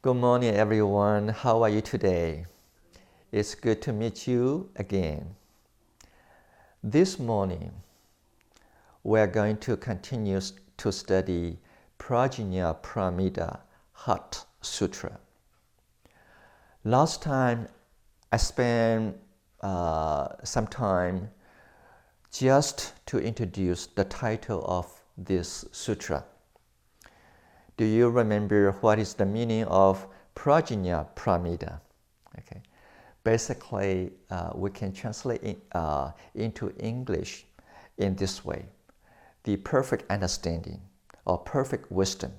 Good morning, everyone. How are you today? It's good to meet you again. This morning, we're going to continue to study Prajna Paramita Heart Sutra. Last time, I spent some time just to introduce the title of this sutra. Do you remember what is the meaning of Prajna Paramita? Okay. Basically, we can translate into English in this way: the perfect understanding, or perfect wisdom,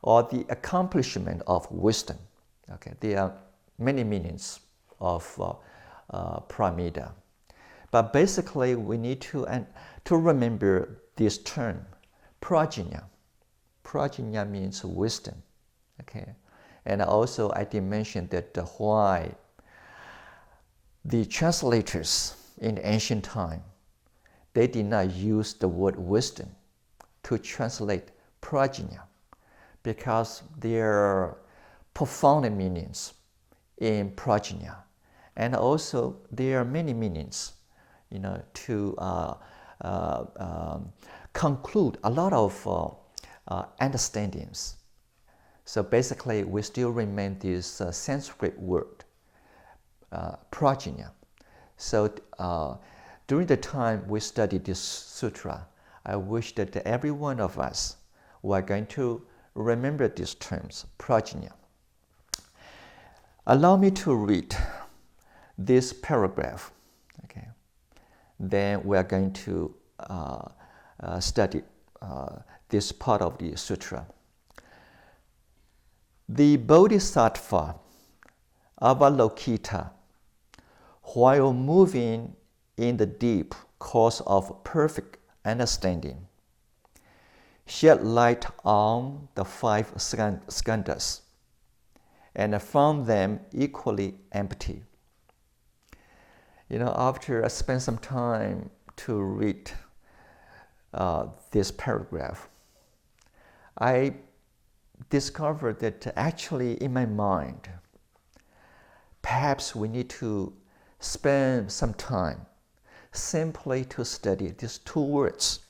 or the accomplishment of wisdom. Okay, there are many meanings of paramita, but basically we need to remember this term, prajna. Prajna means wisdom. Okay, and also I did mention that why the translators in ancient time, they did not use the word wisdom to translate prajna, because there are profound meanings in prajna, and also there are many meanings, to conclude a lot of understandings. So basically, we still remain this Sanskrit word, prajna. So during the time we study this sutra, I wish that every one of us were going to remember these terms, prajna. Allow me to read this paragraph. Okay. Then we are going to study this part of the sutra. The Bodhisattva Avalokita, while moving in the deep course of perfect understanding, shed light on the five skandhas and found them equally empty. After I spent some time to read this paragraph, I discovered that actually in my mind, perhaps we need to spend some time simply to study these two words,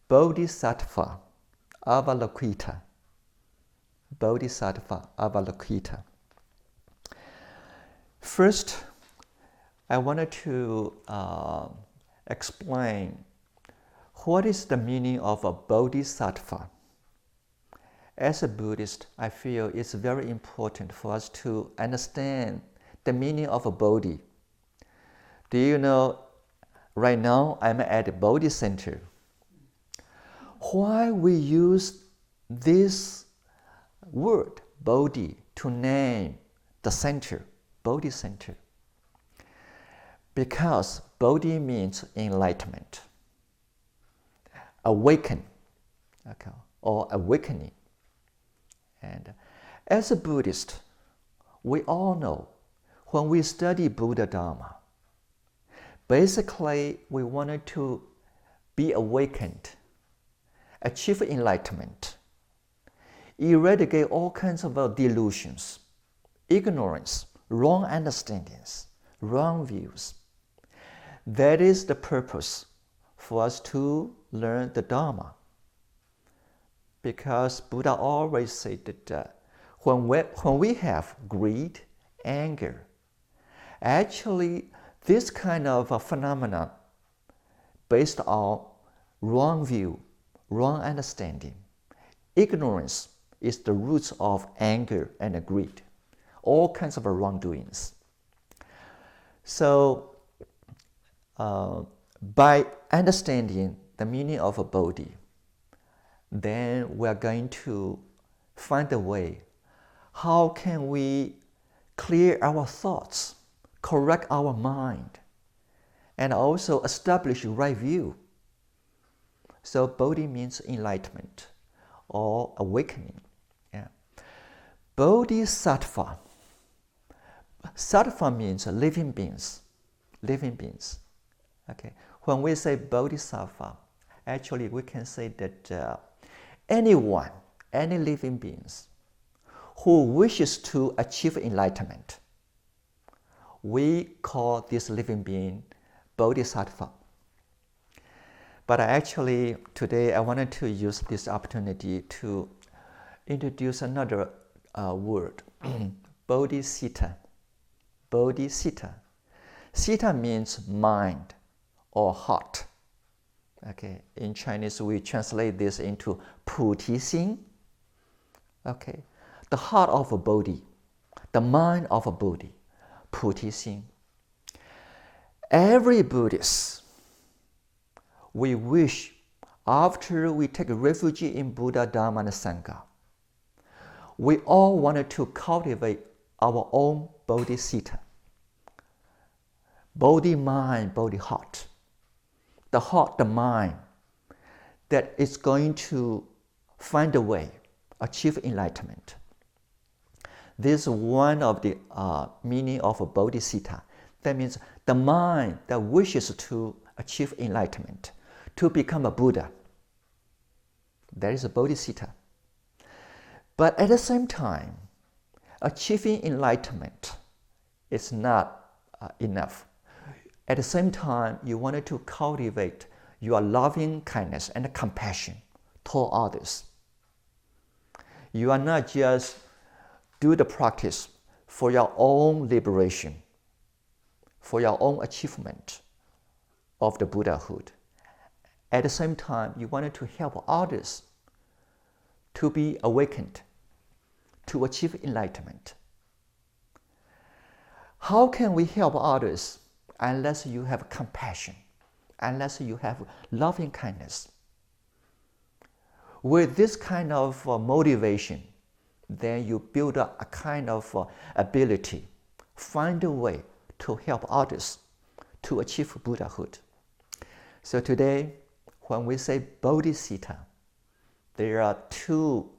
Bodhisattva Avalokita. Bodhisattva Avalokita. First, I wanted to explain what is the meaning of a bodhisattva. As a Buddhist, I feel it's very important for us to understand the meaning of a bodhi. Do you know, right now I'm at the Bodhi Center. Why we use this word, bodhi, to name the center, Bodhi Center? Because bodhi means enlightenment, awaken, okay, or awakening. And as a Buddhist, we all know when we study Buddha Dharma, basically we wanted to be awakened, achieve enlightenment, eradicate all kinds of delusions, ignorance, wrong understandings, wrong views. That is the purpose for us to learn the Dharma. Because Buddha always said that when we have greed, anger, actually this kind of a phenomenon based on wrong view, wrong understanding, ignorance is the roots of anger and greed, all kinds of wrongdoings. So by understanding the meaning of a bodhi, then we are going to find a way. How can we clear our thoughts, correct our mind, and also establish right view? So bodhi means enlightenment or awakening. Yeah. Bodhisattva. Sattva means living beings. Living beings. Okay. When we say bodhisattva, actually we can say that anyone, any living beings who wishes to achieve enlightenment. We call this living being Bodhisattva. But today I wanted to use this opportunity to introduce another word, Bodhisattva. Bodhisattva. Sita means mind or heart. Okay, in Chinese we translate this into 菩提心. Okay, the heart of a Bodhi, the mind of a Bodhi, 菩提心. Every Buddhist, we wish after we take refuge in Buddha, Dharma, and Sangha, we all wanted to cultivate our own Bodhisattva. Bodhi mind, Bodhi heart. The heart, the mind, that is going to find a way, achieve enlightenment. This is one of the meaning of a Bodhisattva. That means the mind that wishes to achieve enlightenment, to become a Buddha. That is a Bodhisattva. But at the same time, achieving enlightenment is not enough. At the same time, you wanted to cultivate your loving kindness and compassion toward others. You are not just do the practice for your own liberation, for your own achievement of the Buddhahood. At the same time, you wanted to help others to be awakened, to achieve enlightenment. How can we help others unless you have compassion, unless you have loving kindness? With this kind of motivation, then you build up a kind of ability, find a way to help others to achieve Buddhahood. So today, when we say Bodhisattva, there are two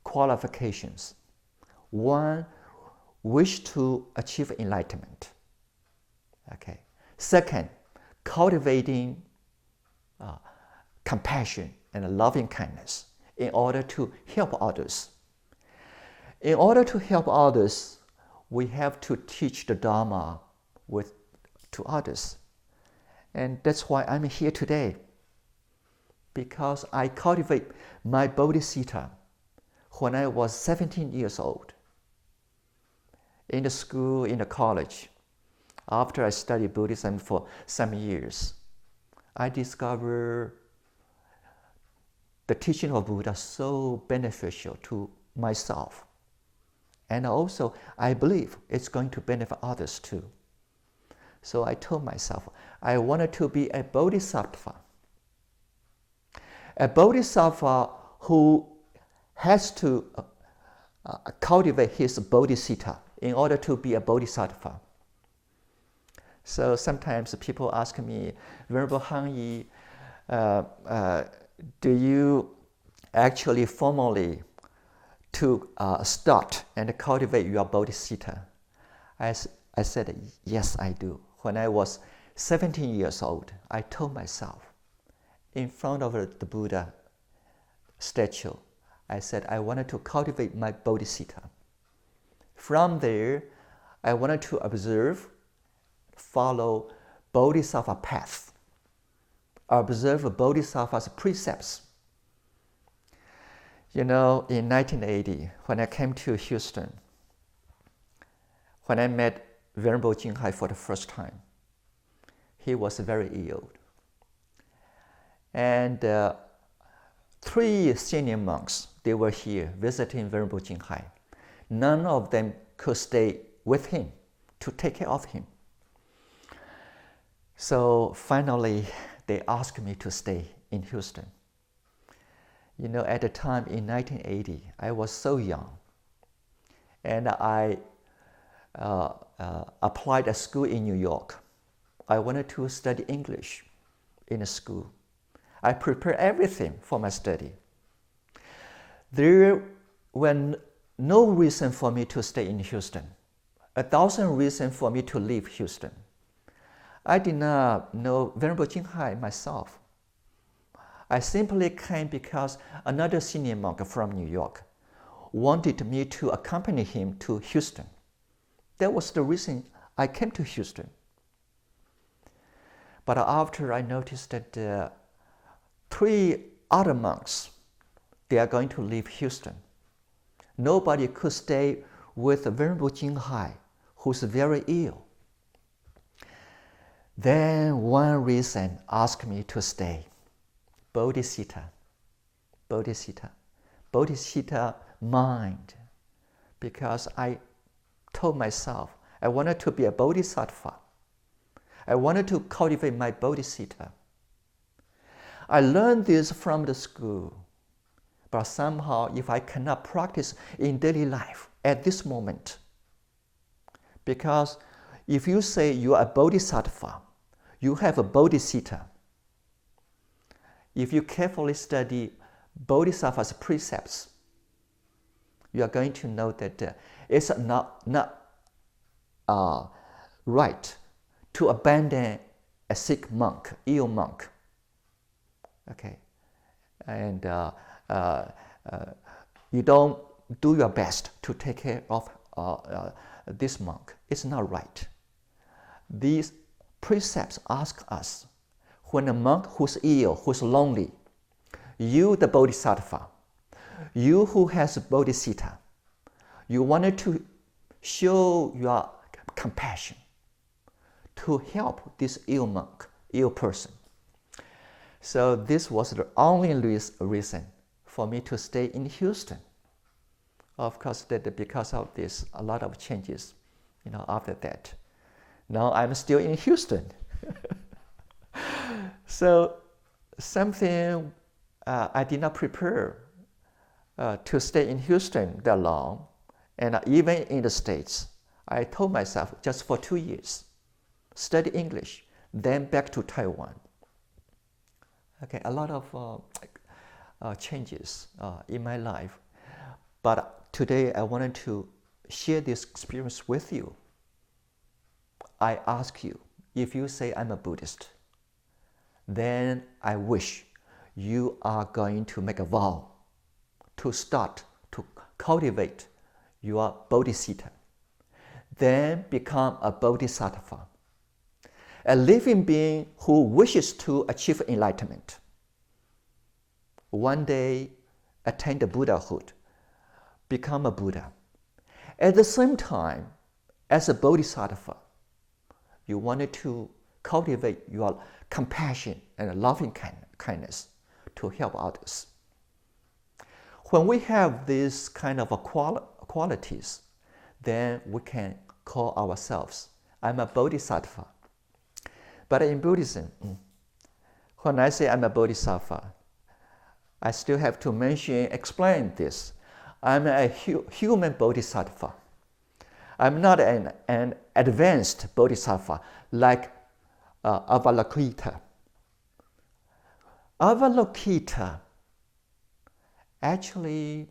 qualifications. One, wish to achieve enlightenment. Okay. Second, cultivating compassion and loving kindness in order to help others. In order to help others, we have to teach the Dharma to others. And that's why I'm here today, because I cultivate my Bodhisattva when I was 17 years old. In the school, in the college, after I studied Buddhism for some years, I discovered the teaching of Buddha so beneficial to myself. And also, I believe it's going to benefit others too. So I told myself, I wanted to be a Bodhisattva. A Bodhisattva who has to cultivate his Bodhisattva in order to be a Bodhisattva. So sometimes people ask me, Venerable Hangyi, do you actually formally to start and cultivate your Bodhisattva? I said, yes, I do. When I was 17 years old, I told myself, in front of the Buddha statue, I said I wanted to cultivate my Bodhisattva. From there, I wanted to observe, follow Bodhisattva path, observe Bodhisattva's precepts. You know, in 1980, when I came to Houston, when I met Venerable Jinghai for the first time, he was very ill. And 3 senior monks, they were here visiting Venerable Jinghai. None of them could stay with him to take care of him. So finally, they asked me to stay in Houston. You know, at the time in 1980, I was so young. And I applied a school in New York. I wanted to study English in a school. I prepared everything for my study. There were no reason for me to stay in Houston, 1,000 reasons for me to leave Houston. I did not know Venerable Jinghai myself. I simply came because another senior monk from New York wanted me to accompany him to Houston. That was the reason I came to Houston. But after I noticed that 3 other monks, they are going to leave Houston. Nobody could stay with Venerable Jinghai, who's very ill. Then one reason asked me to stay. Bodhisattva. Bodhisattva. Bodhisattva mind. Because I told myself I wanted to be a bodhisattva. I wanted to cultivate my bodhisattva. I learned this from the school. But somehow, if I cannot practice in daily life at this moment, because if you say you are a bodhisattva, you have a bodhisattva. If you carefully study bodhisattva's precepts, you are going to know that it's not right to abandon a sick monk, ill monk. Okay, and you don't do your best to take care of this monk. It's not right. These precepts ask us, when a monk who's ill, who's lonely, you the bodhisattva, you who has bodhisattva, you wanted to show your compassion to help this ill monk, ill person. So this was the only reason for me to stay in Houston. Of course, because of this, a lot of changes, after that. Now I'm still in Houston. So something I did not prepare to stay in Houston that long, and even in the States, I told myself just for 2 years, study English, then back to Taiwan. Okay, a lot of changes in my life, but today I wanted to share this experience with you. I ask you, if you say I'm a Buddhist, then I wish you are going to make a vow to start to cultivate your bodhisattva, then become a bodhisattva, a living being who wishes to achieve enlightenment. One day, attain the Buddhahood, become a Buddha. At the same time, as a bodhisattva, you wanted to cultivate your compassion and loving kindness to help others. When we have these kind of qualities, then we can call ourselves, I'm a bodhisattva. But in Buddhism, when I say I'm a bodhisattva, I still have to explain this. I'm a human bodhisattva. I'm not an advanced bodhisattva like Avalokita. Avalokita, actually,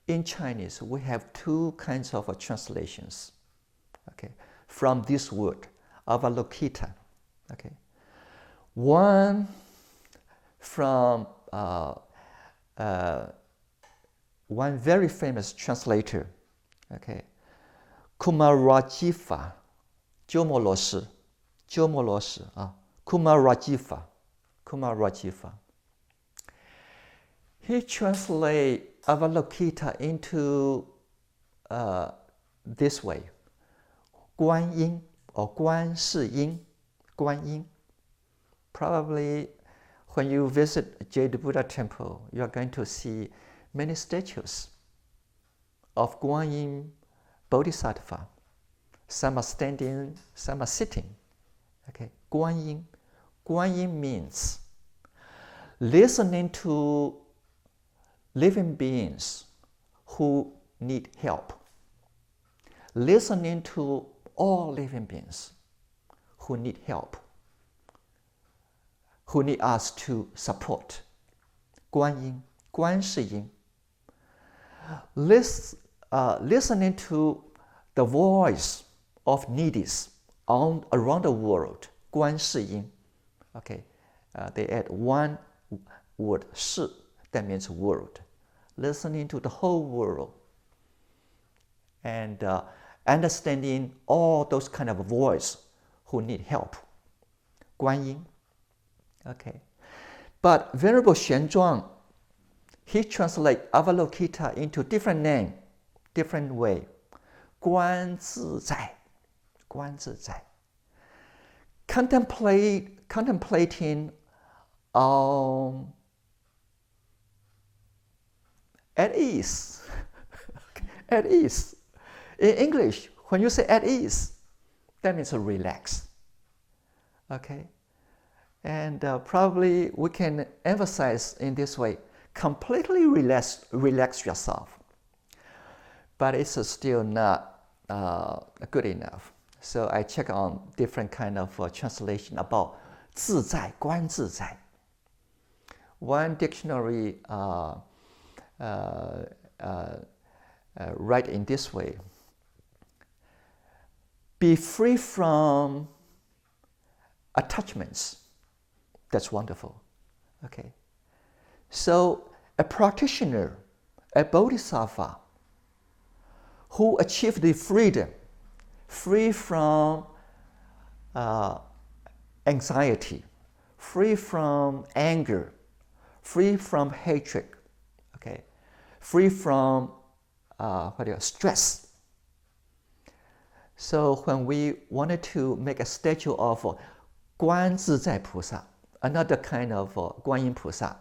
in Chinese, we have 2 kinds of translations, okay, from this word, Avalokita. Okay. One from one very famous translator, okay, Kumarajiva, Kumarajiva. He translates Avalokita into this way, Guanyin or Guan Shi Yin, Guanyin. Probably when you visit Jade Buddha Temple, you are going to see many statues of Guanyin Bodhisattva. Some are standing, some are sitting. Okay, Guanyin. Guanyin means listening to living beings who need help. Listening to all living beings who need help, who need us to support. Guanyin, Guan Shi Yin. Listening to the voice of needies around the world. Guan Shi Yin. Okay, they add one word, Shi, that means world. listening to the whole world, and understanding all those kind of voice who need help. Guanyin. Okay. But Venerable Xuanzhuang, he translates Avalokita into different name, different way. 观自在, 观自在. Contemplating at ease. At ease. In English, when you say at ease, that means relax. Okay? And probably we can emphasize in this way, completely relax yourself. But it's still not good enough. So I check on different kind of translation about 自在, 观自在. One dictionary write in this way: be free from attachments. That's wonderful. Okay. So a practitioner, a bodhisattva, who achieved the freedom, free from anxiety, free from anger, free from hatred, okay, free from stress. So when we wanted to make a statue of 观自在菩萨, another kind of Guanyin Pusa,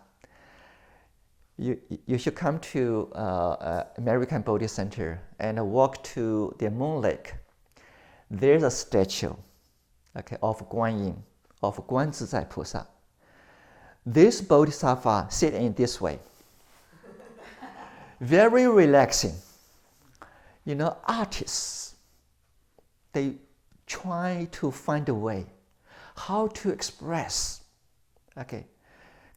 you should come to American Bodhi Center and walk to the Moon Lake. There's a statue, okay, of Guanyin, of 观自在 Pusa. This bodhisattva sit in this way. Very relaxing. You know, artists, they try to find a way how to express, okay,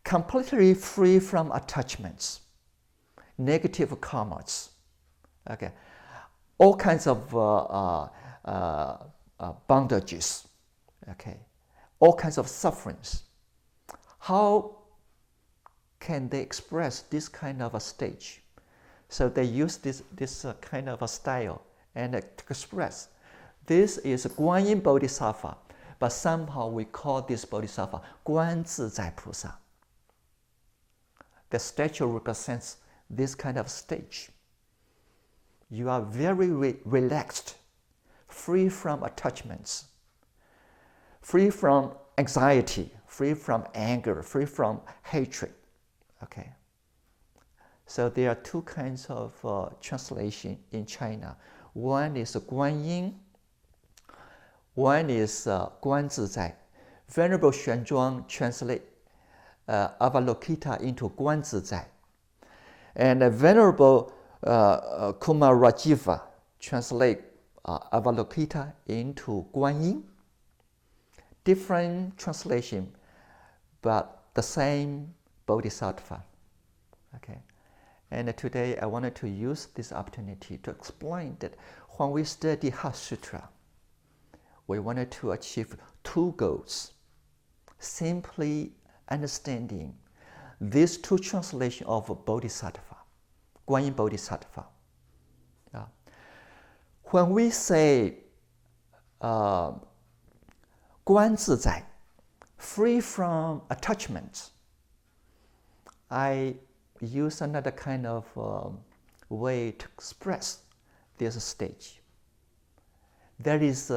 completely free from attachments, negative karmas, okay, all kinds of bondages, okay, all kinds of sufferings. How can they express this kind of a stage? So they use this kind of a style and express. This is Guanyin Bodhisattva, but somehow we call this Bodhisattva 观自在 Pusa. The statue represents this kind of stage. You are very relaxed, free from attachments, free from anxiety, free from anger, free from hatred. Okay. So there are two kinds of translation in China. One is Guanyin, one is 观自在. Venerable Xuanzhuang translate Avalokita into 观自在. And Venerable Kumarajiva translate Avalokita into Guanyin. Different translation, but the same Bodhisattva. Okay. And today I wanted to use this opportunity to explain that when we study Heart Sutra, we wanted to achieve two goals. Simply understanding these two translations of Bodhisattva, Guanyin Bodhisattva. When we say 观自在, free from attachments, I use another kind of way to express this stage. There is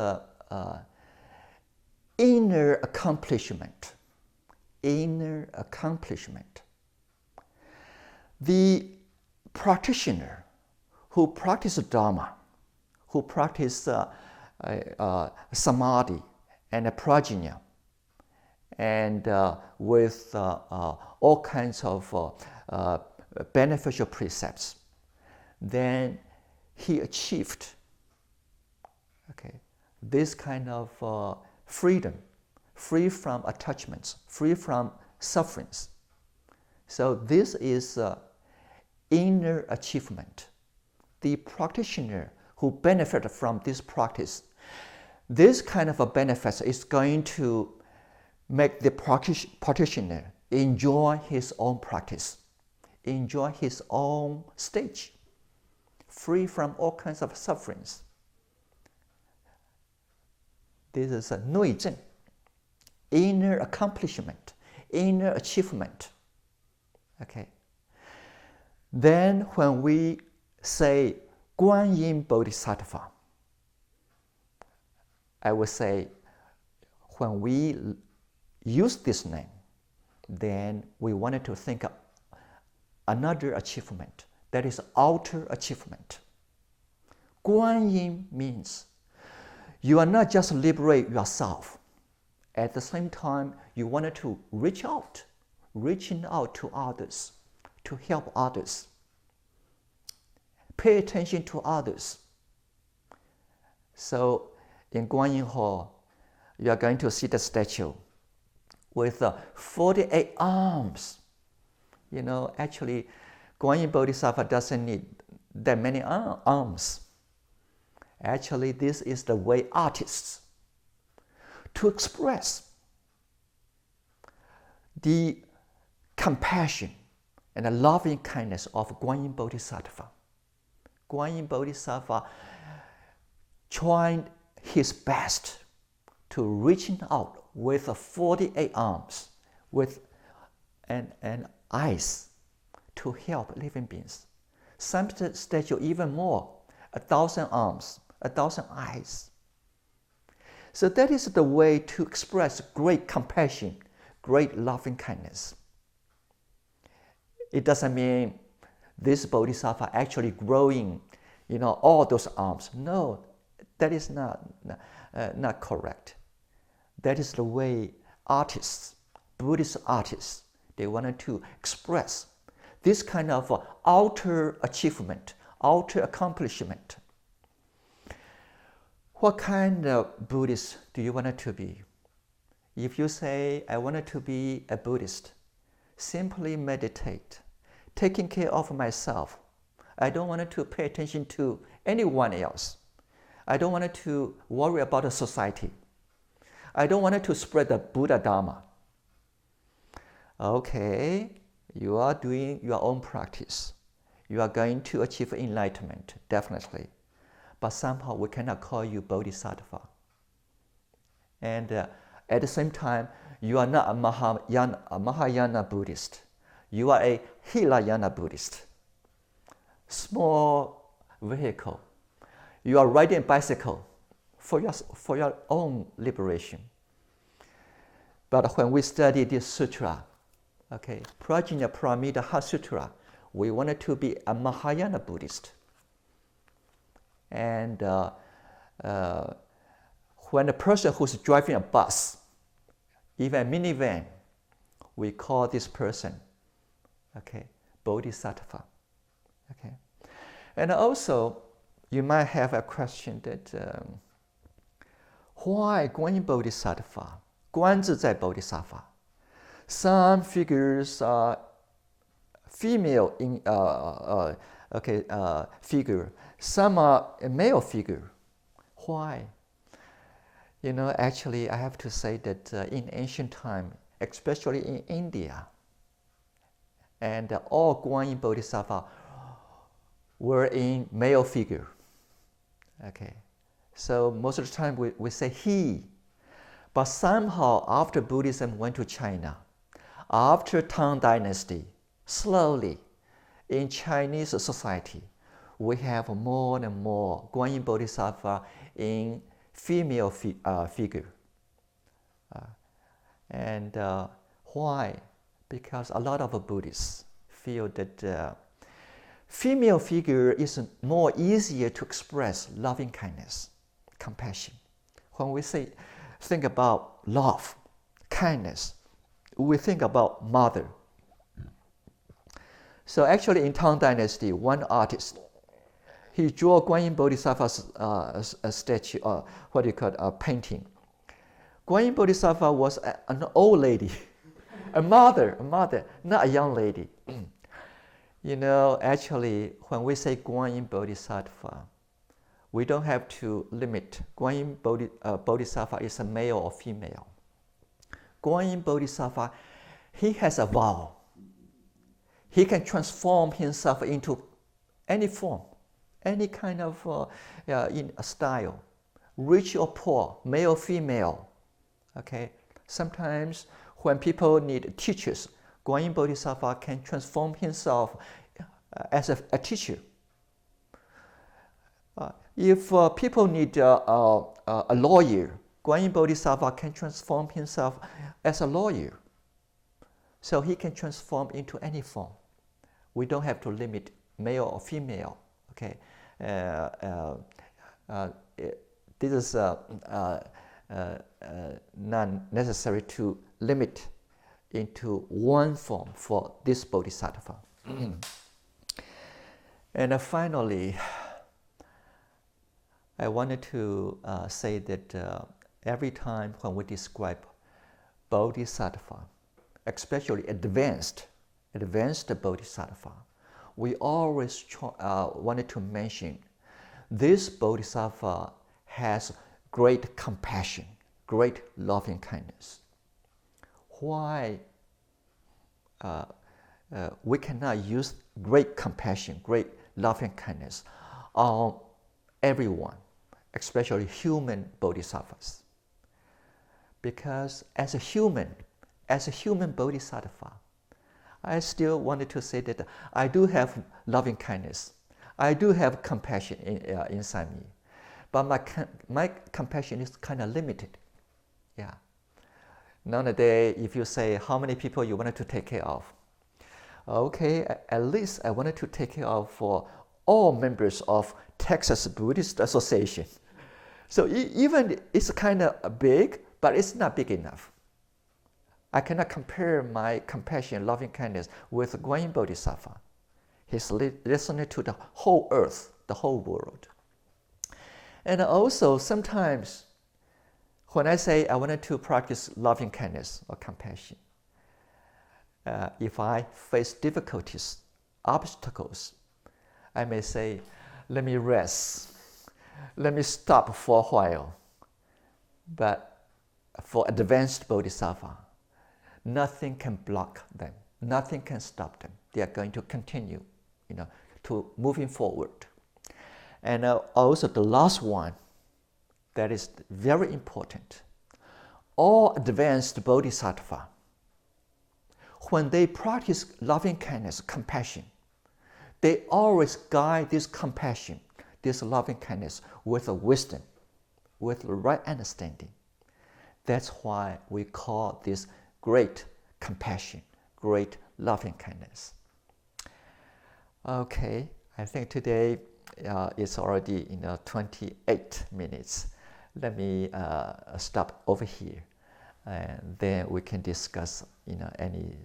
inner accomplishment. Inner accomplishment. The practitioner who practices Dharma, who practices samadhi and prajna, and with all kinds of beneficial precepts, then he achieved, okay, this kind of freedom, free from attachments, free from sufferings. So this is inner achievement. The practitioner who benefits from this practice, this kind of a benefit is going to make the practitioner enjoy his own practice, enjoy his own stage, free from all kinds of sufferings. This is a 内证, inner accomplishment, inner achievement. Okay. Then when we say Guanyin Bodhisattva, I would say when we use this name, then we wanted to think of another achievement, that is outer achievement. Guanyin means you are not just liberate yourself. At the same time, you wanted to reaching out to others, to help others. Pay attention to others. So in Guanyin Hall, you are going to see the statue with 48 arms. You know, actually, Guanyin Bodhisattva doesn't need that many arms. Actually, this is the way artists to express the compassion and the loving kindness of Guanyin Bodhisattva. Guanyin Bodhisattva trying his best to reaching out with 48 arms and eyes to help living beings. Some statue even more, 1,000 arms, 1,000 eyes. So that is the way to express great compassion, great loving kindness. It doesn't mean this bodhisattva actually growing, you know, all those arms. No, that is not correct. That is the way artists, Buddhist artists, they wanted to express this kind of outer achievement, outer accomplishment. What kind of Buddhist do you want to be? If you say, I wanted to be a Buddhist, simply meditate, taking care of myself. I don't want to pay attention to anyone else. I don't want to worry about the society. I don't want to spread the Buddha Dharma. Okay, you are doing your own practice. You are going to achieve enlightenment, definitely. But somehow we cannot call you Bodhisattva. And at the same time, you are not a Mahayana Buddhist. You are a Hinayana Buddhist. Small vehicle. You are riding a bicycle for your own liberation. But when we study this sutra, okay, Prajna Paramita Sutra, we wanted to be a Mahayana Buddhist. And when a person who's driving a bus, even a minivan, we call this person, okay, Bodhisattva. Okay, and also you might have a question that why Guanyin Bodhisattva? 观自在 Bodhisattva. Some figures are female figure. Some are a male figure. Why? You know, actually, I have to say that in ancient time, especially in India, and all Guanyin Bodhisattva were in male figure. Okay, so most of the time we say he. But somehow, after Buddhism went to China, after Tang Dynasty, slowly, in Chinese society, we have more and more Guanyin Bodhisattva in female figure. Why? Because a lot of Buddhists feel that female figure is more easier to express loving kindness, compassion. When we think about love, kindness, we think about mother. So actually in Tang Dynasty, one artist, he drew Guanyin Bodhisattva's a statue, what do you call it, a painting. Guanyin Bodhisattva was an old lady, a mother, not a young lady. You know, actually, when we say Guanyin Bodhisattva, we don't have to limit. Guanyin Bodhisattva is a male or female. Guanyin Bodhisattva, he has a vow. he can transform himself into any form, any kind of in a style, rich or poor, male or female. Okay, sometimes when people need teachers, Guanyin Bodhisattva can transform himself as a teacher. If people need a lawyer, Guanyin Bodhisattva can transform himself as a lawyer. So he can transform into any form. We don't have to limit male or female. Okay, this is not necessary to limit into one form for this bodhisattva. And finally, I wanted to say that every time when we describe bodhisattva, especially advanced bodhisattva, we always wanted to mention this bodhisattva has great compassion, great loving kindness. Why we cannot use great compassion, great loving kindness on everyone, especially human bodhisattvas? Because as a human bodhisattva, I still wanted to say that I do have loving kindness. I do have compassion inside me. But my compassion is kind of limited. Yeah. Nowadays, if you say how many people you wanted to take care of, okay, at least I wanted to take care of for all members of Texas Buddhist Association. So even it's kind of big, but it's not big enough. I cannot compare my compassion, loving kindness with Guanyin Bodhisattva. He's listening to the whole earth, the whole world. And also sometimes when I say I wanted to practice loving kindness or compassion, if I face difficulties, obstacles, I may say, let me rest, let me stop for a while. But for advanced bodhisattva, nothing can block them, nothing can stop them. They are going to continue, to moving forward. And also the last one, that is very important. All advanced bodhisattva, when they practice loving kindness, compassion, they always guide this compassion, this loving kindness with a wisdom, with the right understanding. That's why we call this great compassion, great loving kindness. Okay, I think today it's already 28 minutes. Let me stop over here, and then we can discuss any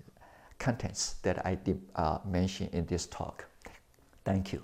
contents that I did mention in this talk. Thank you.